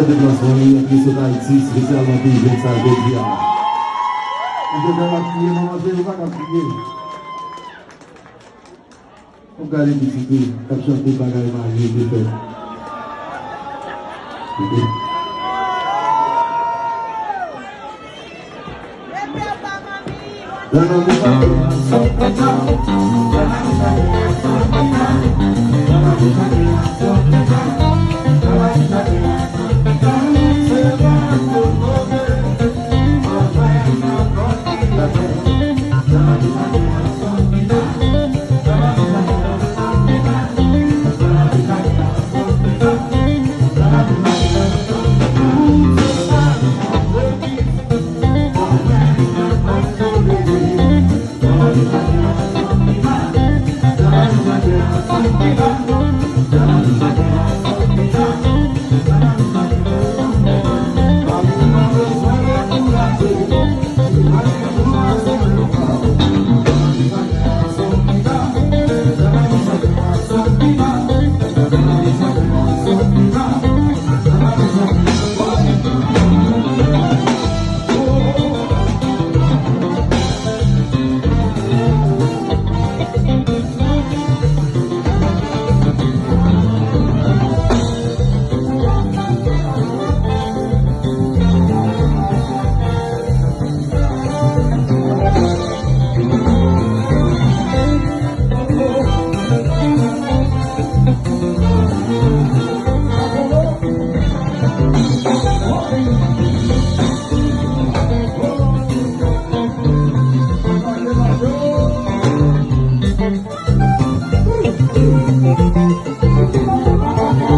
Après déplacement, il y a qui sont Haïti, spécialement pour les gens de Dia. On peut faire crier, maman, je ne vais pas crier. On garde les petits filles, qui chantent des bagages magiques, des fêtes. Non, non,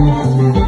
Thank you.